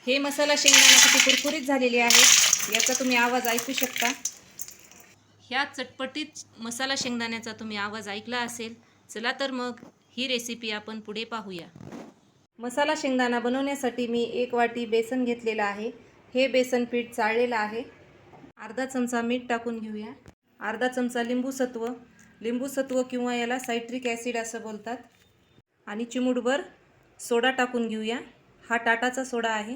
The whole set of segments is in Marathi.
हे मसाला शेंगदाणा किती कुरकुरीत झालेले आहेत याचा तुम्ही आवाज ऐकू शकता। ह्या चटपटीत मसाला शेंगदाण्याचा तुम्ही आवाज ऐकला असेल। चला तर मग ही रेसिपी आपण पुढे पाहूया। मसाला शेंगदाणा बनवण्यासाठी मी 1 वाटी बेसन घेतलेला आहे। हे बेसन पीठ चाळलेलं आहे। अर्धा चमचा मीठ टाकून घेऊया। अर्धा चमचा लिंबूसत्व किंवा याला सायट्रिक ॲसिड असं बोलतात। आणि चिमूटभर सोडा टाकून घेऊया। हा टाटाचा सोडा आहे।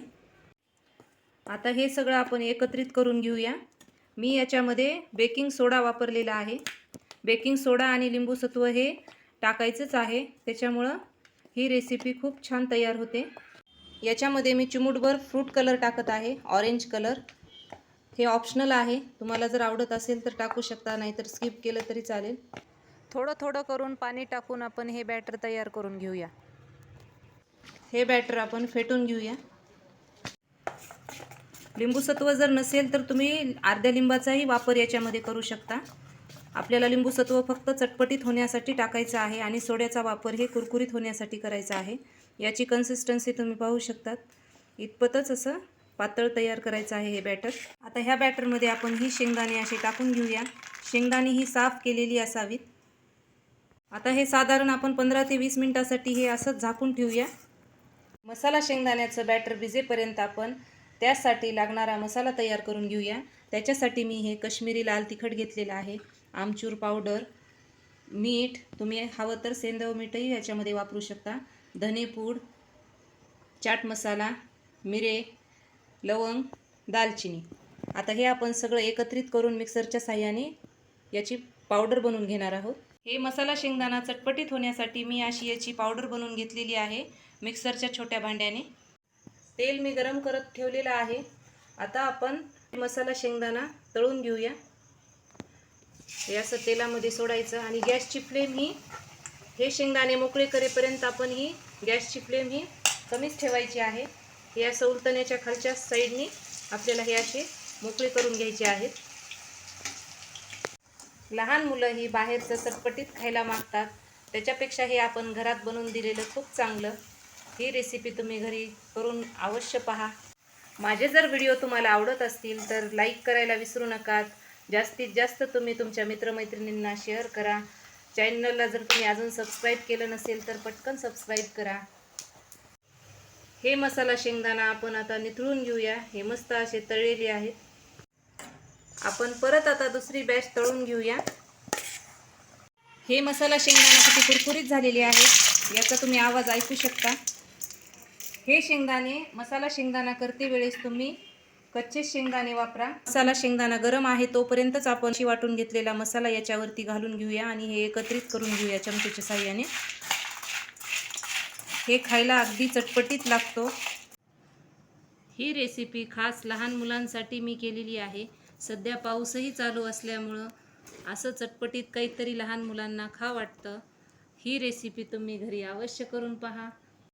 आता हे सगळं आपण एकत्रित करून घेऊया। मी याच्यामध्ये बेकिंग सोडा वापरलेला आहे। बेकिंग सोडा आणि लिंबूसत्व हे टाकायचंच आहे, त्याच्यामुळं ही रेसिपी खूप छान तयार होते। याच्यामध्ये मी चिमूटभर फ्रूट कलर टाकत आहे, ऑरेंज कलर। हे ऑप्शनल आहे, तुम्हाला जर आवडत असेल तर टाकू शकता, नाहीतर स्किप केलं तरी चालेल। थोडं थोडं करून पाणी टाकून आपण हे बॅटर तयार करून घेऊया। हे बॅटर आपण फेटून घेऊया। लिंबूसत्व जर नसेल तर तुम्ही अर्ध्या लिंबाचाही वापर याच्यामध्ये करू शकता। आपल्याला लिंबूसत्व फक्त चटपटीत होण्यासाठी टाकायचं आहे आणि सोड्याचा वापर हे कुरकुरीत होण्यासाठी करायचा आहे। याची कन्सिस्टन्सी तुम्ही पाहू शकतात। इतपतच असं पातळ तयार करायचं आहे हे बॅटर। आता ह्या बॅटरमध्ये आपण ही शेंगदाणे असे टाकून घेऊया। शेंगदाणे ही साफ केलेली असावीत। आता हे साधारण आपण 15 ते 20 मिनिटांसाठी हे असंच झाकून ठेवूया। मसाला शेंगदाण्याचं बॅटर भिजेपर्यंत आपण त्यासाठी लागणारा मसाला तयार करून घेऊया। त्याच्यासाठी मी हे काश्मीरी लाल तिखट घेतलेलं आहे, आमचूर पावडर, मीठ, तुम्ही हवं तर सेंधव मीठही याच्यामध्ये वापरू शकता, धनेपूड, चाट मसाला, मिरे, लवंग, दालचिनी। आता हे आपण सगळं एकत्रित करून मिक्सरच्या साहाय्याने याची पावडर बनवून घेणार आहोत। हे मसाला शेंगदाणा चटपटीत होण्यासाठी मी अशी याची पावडर बनवून घेतलेली आहे मिक्सरच्या छोट्या भांड्याने। तेल मी गरम करत ठेवलेलं आहे। आता आपण मसाला शेंगदाणा तळून घेऊया। हे असं तेलामध्ये सोडायचं आणि गॅसची फ्लेम हे शेंगदाणे मोकळे करेपर्यंत आपण ही गॅसची फ्लेम कमीच ठेवायची आहे। हे असं उलटण्याच्या खालच्या साईडनी आपल्याला हे असे मोकळे करून घ्यायचे आहेत। लहान मुलं ही बाहेरचं चटपटीत खायला मागतात, त्याच्यापेक्षा हे आपण घरात बनवून दिलेलं खूप चांगलं। ही रेसिपी तुम्ही घरी करून अवश्य पहा। माझे जर व्हिडिओ तुम्हाला आवडत असतील तर लाईक करायला विसरू नका। जास्तीत जास्त तुम्ही तुमच्या मित्रमैत्रिणींना शेअर करा। चॅनलला जर तुम्ही अजून सबस्क्राईब केलं नसेल तर पटकन सबस्क्राईब करा। हे मसाला शेंगदाणा आपण आता निथळून घेऊया। हे मस्त असे तळलेले आहेत। आपण परत आता दुसरी बॅच तळून घेऊया। हे मसाला शेंगदाणा किती कुरकुरीत झालेले आहेत याचा तुम्ही आवाज ऐकू शकता। हे शेंगदाणे मसाला शेंगदाणा करते वेळेस तुम्ही कच्चे शेंगदाणे वापरा। मसाला शेंगदाणा गरम आहे तोपर्यंतच आपण वाटून घेतलेला मसाला याच्यावरती घालून घेऊया आणि हे एकत्रित करून घेऊया चमच्याच्या साहाय्याने। हे खायला अगदी चटपटीत लागतो। ही रेसिपी खास लहान मुलांसाठी मी केलेली आहे। सध्या पाऊसही चालू असल्यामुळं असं चटपटीत काहीतरी लहान मुलांना खावं वाटतं। ही रेसिपी तुम्ही घरी अवश्य करून पहा।